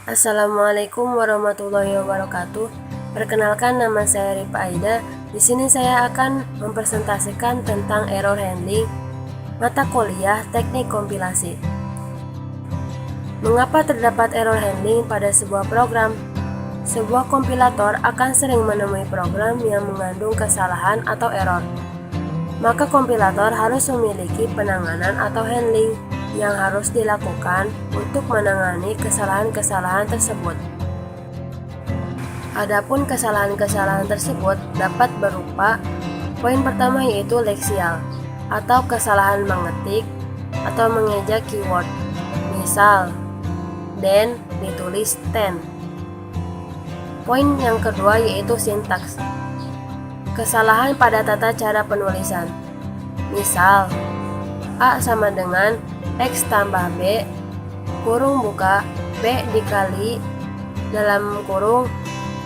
Assalamualaikum warahmatullahi wabarakatuh. Perkenalkan, nama saya Rifa Aida. Di sini saya akan mempresentasikan tentang error handling mata kuliah Teknik Kompilasi. Mengapa terdapat error handling pada sebuah program? Sebuah kompilator akan sering menemui program yang mengandung kesalahan atau error. Maka kompilator harus memiliki penanganan atau handling yang harus dilakukan untuk menangani kesalahan-kesalahan tersebut. Adapun kesalahan-kesalahan tersebut dapat berupa poin pertama, yaitu leksial atau kesalahan mengetik atau mengeja keyword. Misal, den ditulis ten. Poin yang kedua yaitu sintaks. Kesalahan pada tata cara penulisan. Misal, A sama dengan X tambah B, kurung buka, B dikali dalam kurung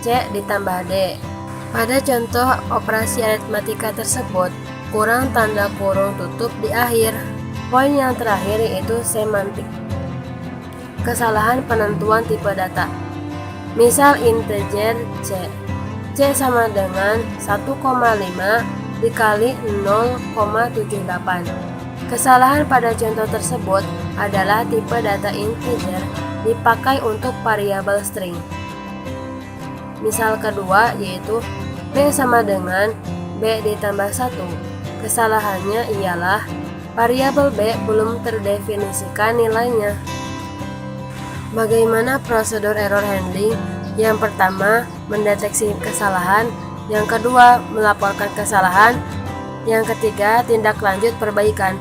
C ditambah D. Pada contoh operasi aritmatika tersebut, kurang tanda kurung tutup di akhir. Poin yang terakhir yaitu semantik. Kesalahan penentuan tipe data. Misal integer C sama dengan 1,5 dikali 0,78. Kesalahan pada contoh tersebut adalah tipe data integer dipakai untuk variabel string. Misal kedua yaitu B sama dengan B ditambah 1. Kesalahannya ialah variabel B belum terdefinisikan nilainya. Bagaimana prosedur error handling? Yang pertama, mendeteksi kesalahan. Yang kedua, melaporkan kesalahan. Yang ketiga, tindak lanjut perbaikan.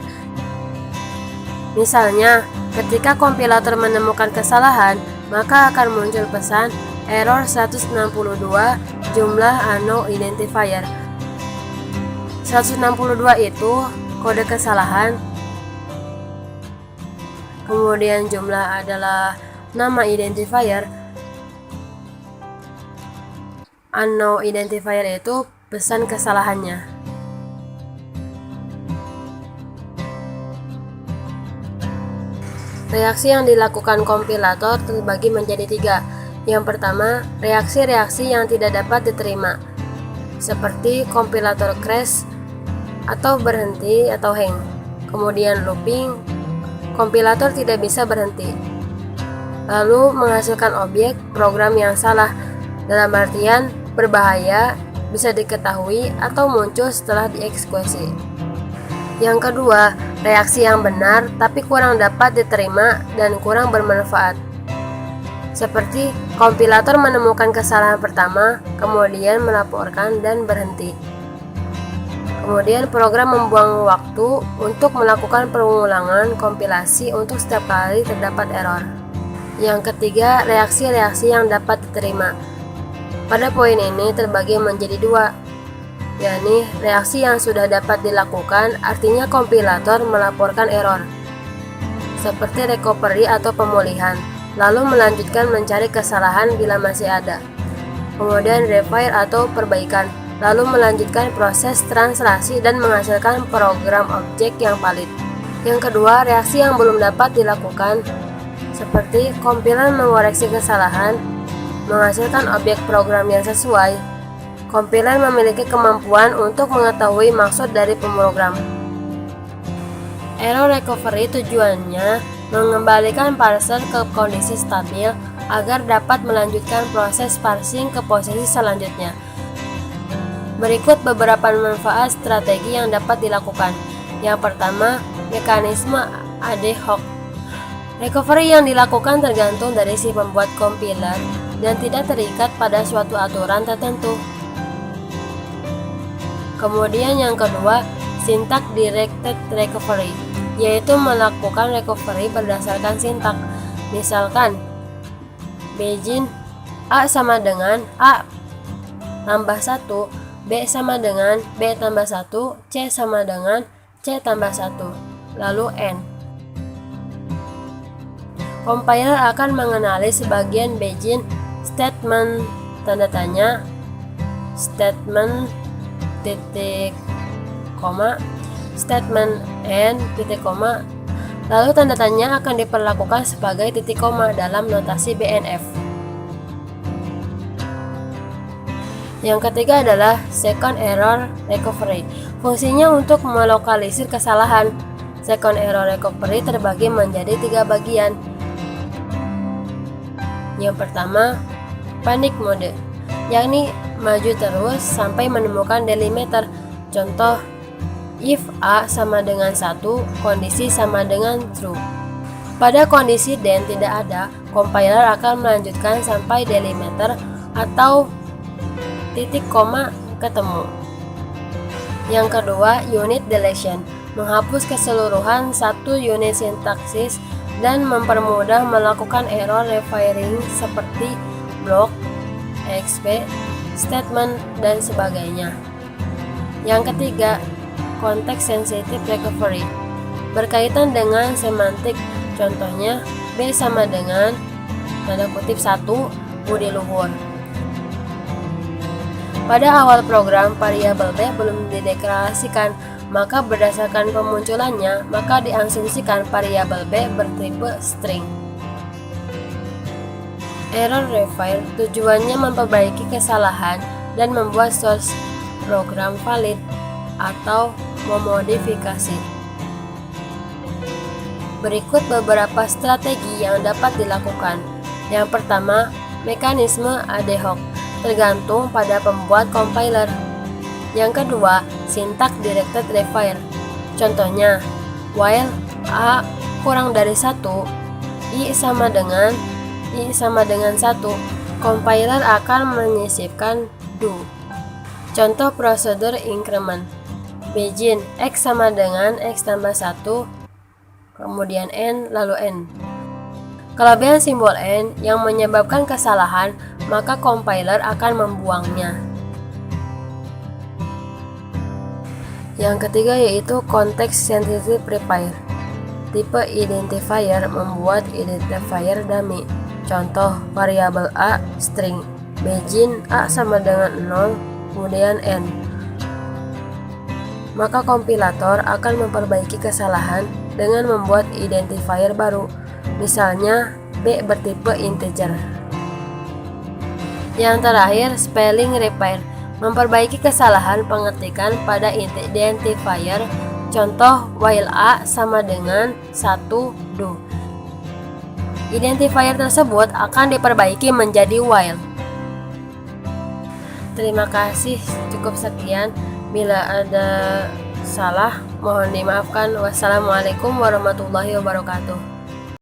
Misalnya, ketika kompilator menemukan kesalahan, maka akan muncul pesan error 162 jumlah unknown identifier. 162 itu kode kesalahan, kemudian jumlah adalah nama identifier, unknown identifier itu pesan kesalahannya. Reaksi yang dilakukan kompilator terbagi menjadi 3. Yang pertama, reaksi-reaksi yang tidak dapat diterima, seperti kompilator crash atau berhenti atau hang. Kemudian looping, kompilator tidak bisa berhenti. Lalu menghasilkan objek program yang salah, dalam artian berbahaya, bisa diketahui atau muncul setelah dieksekusi. Yang kedua, reaksi yang benar tapi kurang dapat diterima dan kurang bermanfaat. Seperti kompilator menemukan kesalahan pertama, kemudian melaporkan dan berhenti. Kemudian program membuang waktu untuk melakukan pengulangan kompilasi untuk setiap kali terdapat error. Yang ketiga, reaksi-reaksi yang dapat diterima. Pada poin ini terbagi menjadi 2. yakni reaksi yang sudah dapat dilakukan, artinya kompilator melaporkan error, seperti recovery atau pemulihan, lalu melanjutkan mencari kesalahan bila masih ada. Kemudian repair atau perbaikan, lalu melanjutkan proses translasi dan menghasilkan program objek yang valid. Yang kedua, reaksi yang belum dapat dilakukan, seperti kompiler mengoreksi kesalahan, menghasilkan objek program yang sesuai. Kompiler memiliki kemampuan untuk mengetahui maksud dari pemrogram. Error recovery tujuannya mengembalikan parser ke kondisi stabil agar dapat melanjutkan proses parsing ke posisi selanjutnya. Berikut beberapa manfaat strategi yang dapat dilakukan. Yang pertama, mekanisme ad hoc. Recovery yang dilakukan tergantung dari si pembuat kompiler dan tidak terikat pada suatu aturan tertentu. Kemudian yang kedua, syntax directed recovery, yaitu melakukan recovery berdasarkan sintak. Misalkan, begin A sama dengan A tambah 1, B sama dengan B tambah 1, C sama dengan C tambah 1, lalu N. Compiler akan mengenali sebagian begin statement tanda tanya, statement titik koma, statement end titik koma, Lalu tanda tanya akan diperlakukan sebagai titik koma dalam notasi BNF. Yang ketiga adalah second error recovery. Fungsinya untuk melokalisir kesalahan. Second error recovery terbagi menjadi 3 bagian. Yang pertama, panic mode, yakni maju terus sampai menemukan delimiter. Contoh, if A sama dengan 1, kondisi sama dengan true. Pada kondisi then tidak ada, compiler akan melanjutkan sampai delimiter atau titik koma ketemu. Yang kedua, unit deletion, menghapus keseluruhan satu unit sintaksis dan mempermudah melakukan error refiring seperti block, exp, statement, dan sebagainya. Yang ketiga, context sensitive recovery, berkaitan dengan semantik. Contohnya, B sama dengan tanda kutip 1, U di luhur. Pada awal program, variabel B belum dideklarasikan, maka berdasarkan pemunculannya, maka diasumsikan variabel B bertipe string. Error refire tujuannya memperbaiki kesalahan dan membuat source program valid atau memodifikasi. Berikut beberapa strategi yang dapat dilakukan. Yang pertama, mekanisme ad hoc, tergantung pada pembuat compiler. Yang kedua, syntax directed refire. Contohnya, while A kurang dari 1, I sama dengan 1, compiler akan menyisipkan do. Contoh prosedur increment, begin X sama dengan X tambah 1, kemudian N, lalu N. Kelebihan simbol N yang menyebabkan kesalahan, maka compiler akan membuangnya. Yang ketiga yaitu context sensitive refire. Tipe identifier membuat identifier dummy. Contoh variabel A string, begin A sama dengan 0, kemudian N. Maka kompilator akan memperbaiki kesalahan dengan membuat identifier baru, misalnya B bertipe integer. Yang terakhir, spelling repair, memperbaiki kesalahan pengetikan pada identifier. Contoh while A sama dengan 1 do. Identifier tersebut akan diperbaiki menjadi while. Terima kasih, cukup sekian. Bila ada salah, mohon dimaafkan. Wassalamualaikum warahmatullahi wabarakatuh.